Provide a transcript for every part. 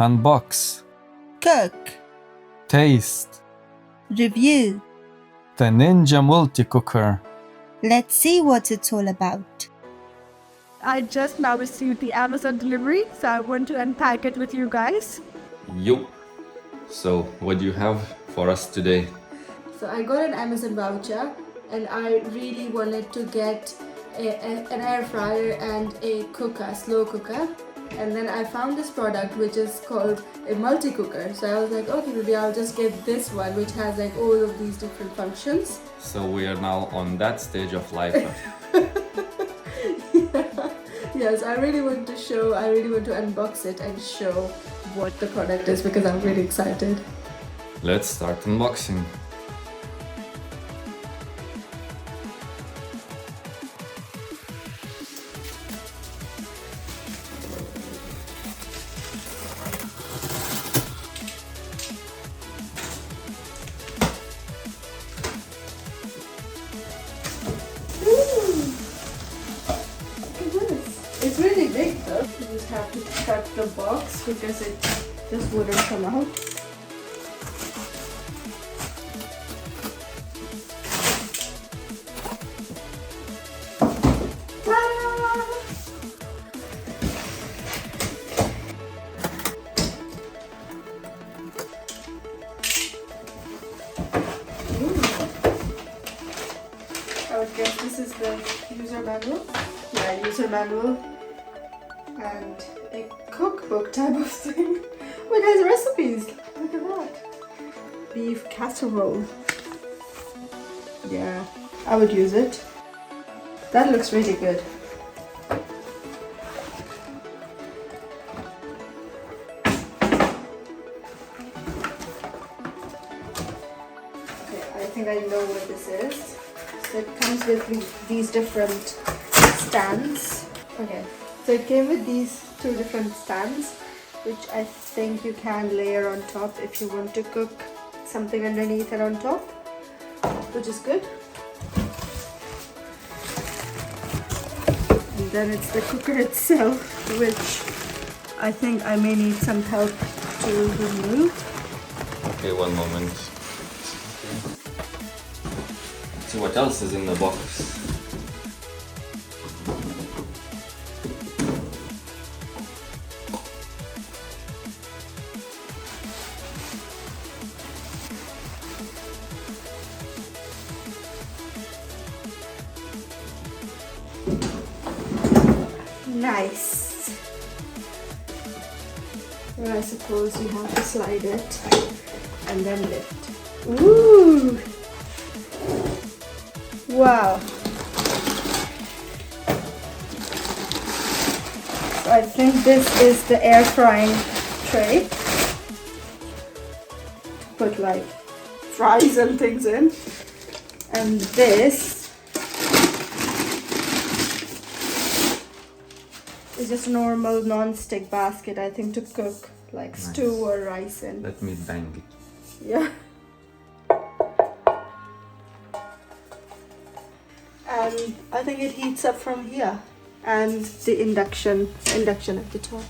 Unbox. Cook. Taste. Review. The Ninja Multi-Cooker. Let's see what it's all about. I just now received the Amazon delivery, so I want to unpack it with you guys. Yo! So, what do you have for us today? So I got an Amazon voucher and I really wanted to get an air fryer and a cooker, slow cooker. And then I found this product which is called a multi-cooker. So I was like, okay, maybe I'll just get this one which has like all of these different functions. So we are now on that stage of life. Yes, I really want to unbox it and show what the product is because I'm really excited. Let's start unboxing. It's really big though. You just have to cut the box because it just wouldn't come out. I would guess this is the user manual. Yeah, user manual. And a cookbook type of thing. Oh, it has recipes. Look at that. Beef casserole. Yeah, I would use it. That looks really good. Okay, I think I know what this is. So it comes with these different stands. Okay. So it came with these two different stands, which I think you can layer on top if you want to cook something underneath and on top, which is good. And then it's the cooker itself, which I think I may need some help to remove. Okay, one moment. Let's see what else is in the box. Nice. And I suppose you have to slide it and then lift. Ooh! Wow. So I think this is the air frying tray. Put like fries and things in. And this is just a normal non-stick basket, I think, to cook like stew or rice in. Let me bang it. Yeah. And I think it heats up from here. And the induction at the top.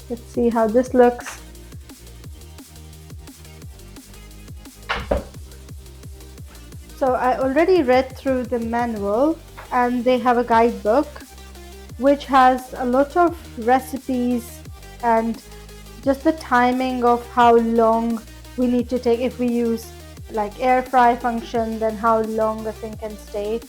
Let's see how this looks. So I already read through the manual and they have a guidebook which has a lot of recipes and just the timing of how long we need to take if we use like air fry function, then how long a thing can stay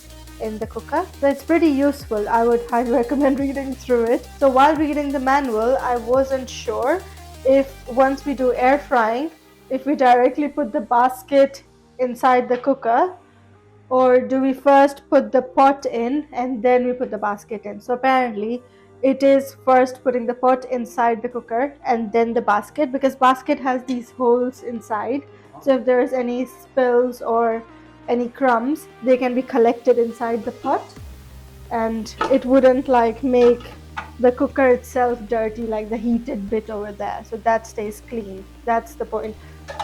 in the cooker. So it's pretty useful. I would highly recommend reading through it. So while reading the manual, I wasn't sure if once we do air frying, if we directly put the basket inside the cooker, or do we first put the pot in and then we put the basket in. So apparently it is first putting the pot inside the cooker and then the basket, because basket has these holes inside, so if there's any spills or any crumbs, they can be collected inside the pot and it wouldn't like make the cooker itself dirty, like the heated bit over there, so that stays clean. That's the point.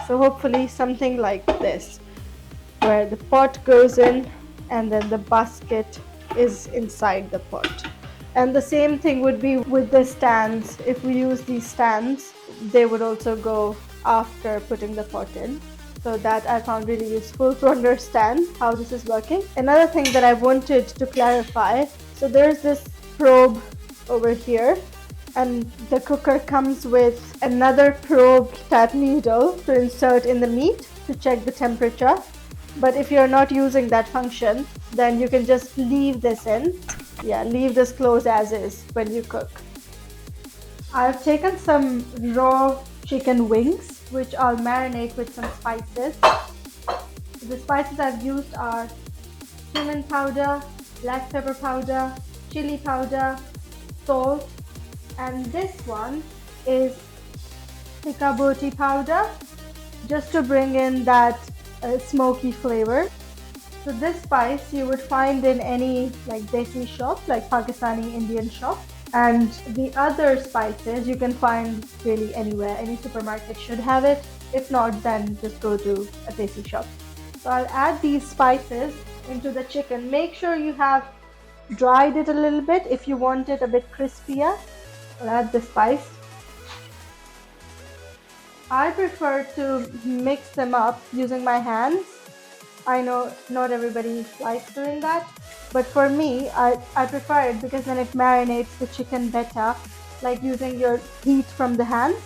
So hopefully something like this, where the pot goes in and then the basket is inside the pot. And the same thing would be with the stands. If we use these stands, they would also go after putting the pot in. So that I found really useful to understand how this is working. Another thing that I wanted to clarify, so there's this probe over here, and the cooker comes with another probe type needle to insert in the meat to check the temperature. But if you're not using that function, then you can just leave this in. Yeah, leave this closed as is when you cook. I've taken some raw chicken wings, which I'll marinate with some spices. The spices I've used are cumin powder, black pepper powder, chili powder, salt, and this one is pikaboti powder, just to bring in that smoky flavor. So this spice you would find in any like desi shop, like Pakistani Indian shop, and the other spices you can find really anywhere. Any supermarket should have it. If not, then just go to a desi shop. So I'll add these spices into the chicken. Make sure you have dried it a little bit if you want it a bit crispier. I'll add the spice. I prefer to mix them up using my hands. I know not everybody likes doing that, but for me, I prefer it because then it marinates the chicken better, like using your heat from the hands,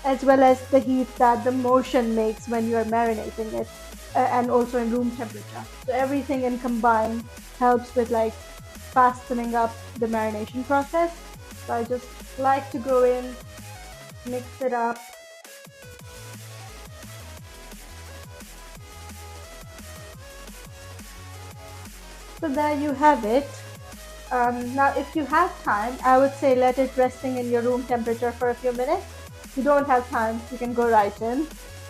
as well as the heat that the motion makes when you are marinating it, and also in room temperature. So everything in combined helps with like fastening up the marination process. So I just like to go in, mix it up. So there you have it. Now if you have time, I would say let it resting in your room temperature for a few minutes. If you don't have time, you can go right in.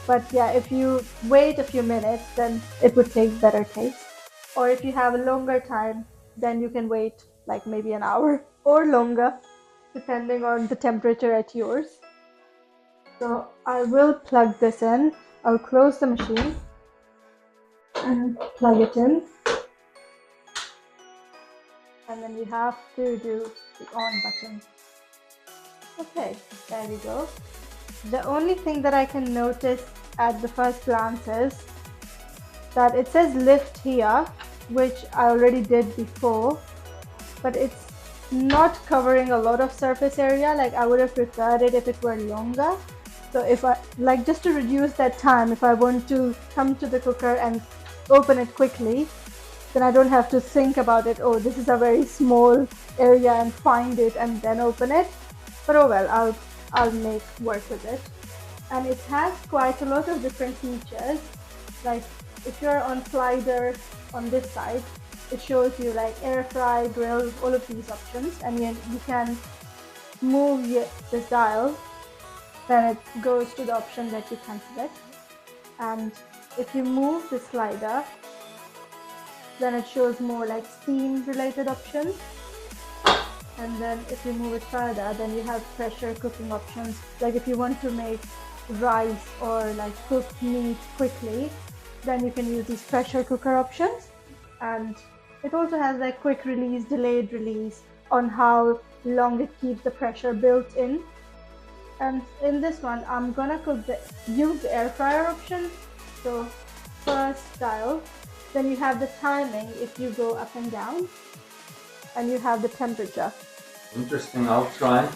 But yeah, if you wait a few minutes, then it would take better taste. Or if you have a longer time, then you can wait like maybe an hour or longer, depending on the temperature at yours. So I will plug this in. I'll close the machine and plug it in. And then you have to do the on button. Okay, there we go. The only thing that I can notice at the first glance is that it says lift here, which I already did before, but it's not covering a lot of surface area. Like I would have preferred it if it were longer. So if I like, just to reduce that time, if I want to come to the cooker and open it quickly, then I don't have to think about it. Oh, this is a very small area, and find it and then open it. But oh well, I'll make work with it. And it has quite a lot of different features. Like if you're on slider on this side, it shows you like air fry, grill, all of these options, and you can move this dial. Then it goes to the option that you can select. And if you move the slider, then it shows more like steam related options. And then if you move it further, then you have pressure cooking options. Like if you want to make rice or like cooked meat quickly, then you can use these pressure cooker options. And it also has like quick release, delayed release on how long it keeps the pressure built in. And in this one, I'm gonna use the air fryer option. So first dial, then you have the timing if you go up and down, and you have the temperature. Interesting, I'll try.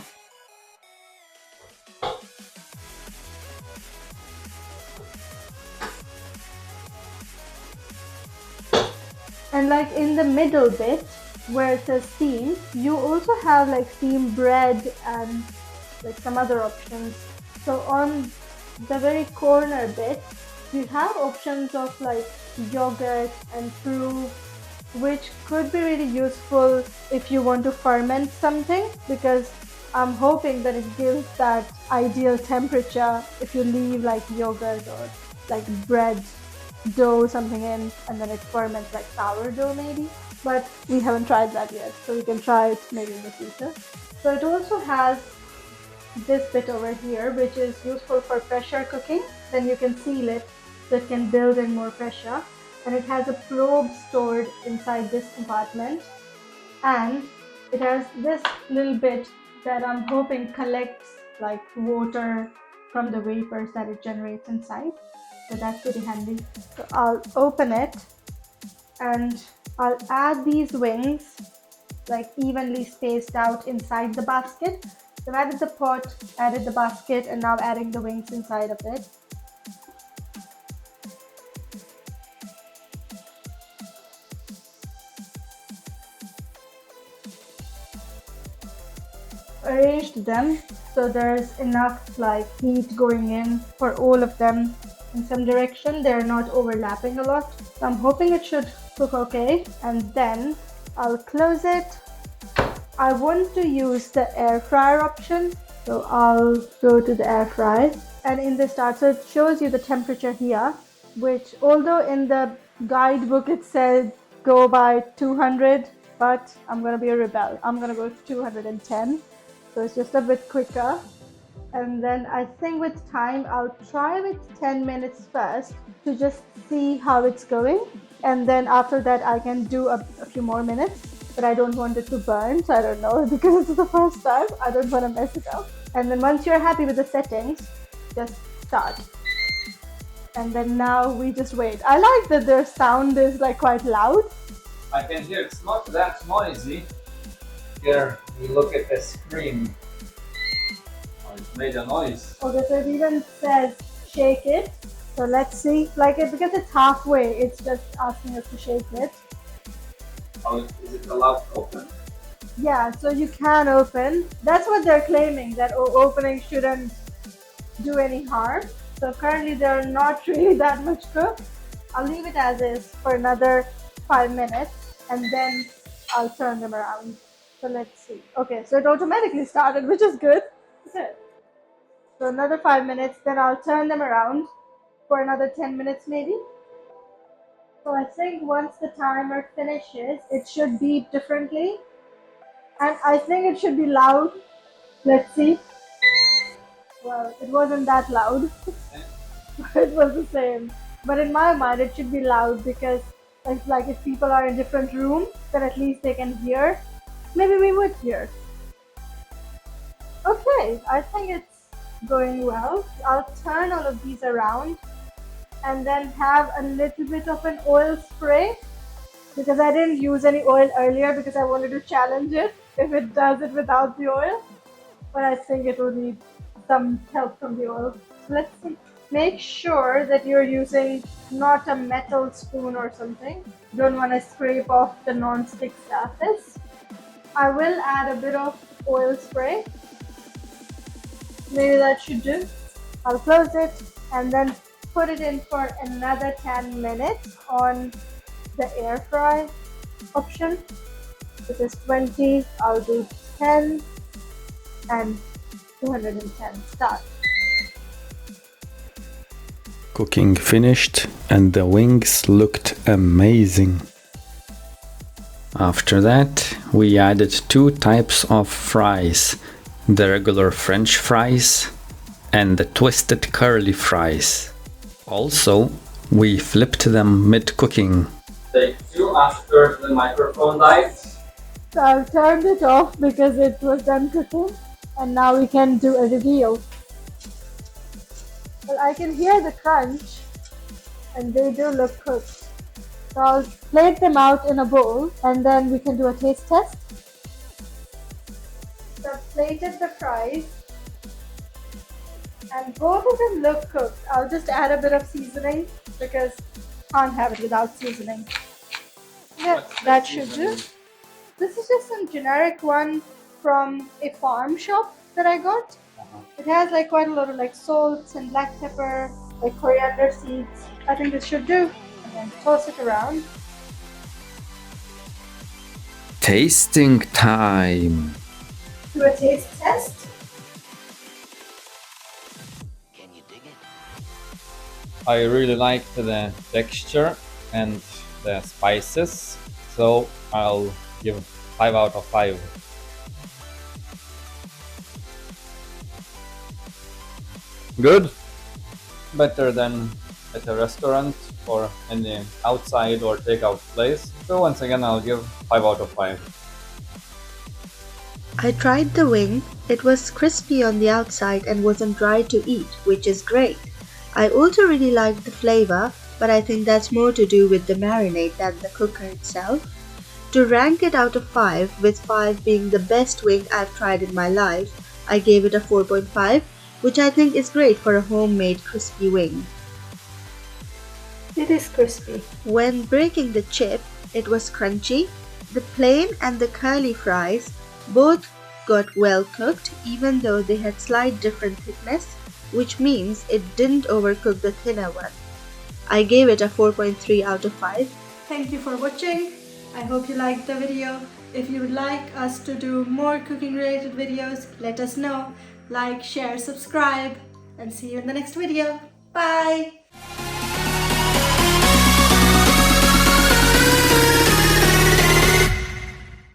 And like in the middle bit where it says steam, you also have like steamed bread and like some other options. So on the very corner bit, you have options of like yogurt and fruit, which could be really useful if you want to ferment something, because I'm hoping that it gives that ideal temperature if you leave like yogurt or like bread dough something in, and then it ferments like sourdough maybe. But we haven't tried that yet, so we can try it maybe in the future. So it also has this bit over here, which is useful for pressure cooking. Then you can seal it so it can build in more pressure. And it has a probe stored inside this compartment. And it has this little bit that I'm hoping collects like water from the vapors that it generates inside. So that's pretty handy. So I'll open it and I'll add these wings like evenly spaced out inside the basket. So I've added the pot, added the basket, and now adding the wings inside of it. Arranged them so there's enough like heat going in for all of them in some direction. They're not overlapping a lot. So I'm hoping it should cook okay, and then I'll close it. I want to use the air fryer option, so I'll go to the air fry, and in the start, so it shows you the temperature here, which although in the guidebook it said go by 200, but I'm gonna be a rebel. I'm gonna go to 210, so it's just a bit quicker. And then I think with time I'll try with 10 minutes first to just see how it's going, and then after that I can do a few more minutes, but I don't want it to burn, so I don't know, because it's the first time I don't want to mess it up. And then once you're happy with the settings, just start. And then now we just wait. I like that their sound is like quite loud. I can hear it's not that noisy. Here, we look at the screen. Oh, it made a noise. Okay, so it even says shake it. So let's see, like it, because it's halfway, it's just asking us to shake it. Oh, is it allowed to open? Yeah, so you can open. That's what they're claiming, that opening shouldn't do any harm. So currently they're not really that much cooked. I'll leave it as is for another 5 minutes, and then I'll turn them around. So let's see. Okay, so it automatically started, which is good. Okay. So another 5 minutes, then I'll turn them around for another 10 minutes maybe. So I think once the timer finishes, it should beep differently. And I think it should be loud. Let's see. Well, it wasn't that loud. It was the same. But in my mind, it should be loud, because like if people are in different rooms, then at least they can hear. Maybe we would hear. Okay, I think it's going well. I'll turn all of these around and then have a little bit of an oil spray, because I didn't use any oil earlier because I wanted to challenge it if it does it without the oil. But I think it will need some help from the oil. So let's see. Make sure that you're using not a metal spoon or something. You don't want to scrape off the non-stick surface. I will add a bit of oil spray. Maybe that should do. I'll close it and then put it in for another 10 minutes on the air fry option. This is 20, I'll do 10 and 210. Start. Cooking finished and the wings looked amazing. After that, we added 2 types of fries, the regular French fries and the twisted curly fries. Also, we flipped them mid-cooking. Take 2 after the microphone died. So I've turned it off because it was done cooking, and now we can do a reveal. Well, I can hear the crunch and they do look cooked. So I'll plate them out in a bowl and then we can do a taste test. So I've plated the fries and both of them look cooked. I'll just add a bit of seasoning because I can't have it without seasoning. Yeah, that should do. This is just some generic one from a farm shop that I got. It has like quite a lot of like salts and black pepper, like coriander seeds. I think this should do. And then toss it around. Tasting time. Do a taste test. I really liked the texture and the spices, so I'll give 5 out of 5. Good. Better than at a restaurant or any outside or takeout place. So once again, I'll give 5 out of 5. I tried the wing. It was crispy on the outside and wasn't dry to eat, which is great. I also really liked the flavor, but I think that's more to do with the marinade than the cooker itself. To rank it out of 5, with 5 being the best wing I've tried in my life, I gave it a 4.5, which I think is great for a homemade crispy wing. It is crispy. When breaking the chip, it was crunchy. The plain and the curly fries both got well cooked, even though they had slight different thickness, which means it didn't overcook the thinner one. I gave it a 4.3 out of 5. Thank you for watching. I hope you liked the video. If you would like us to do more cooking related videos, let us know. Like, share, subscribe, and see you in the next video. Bye!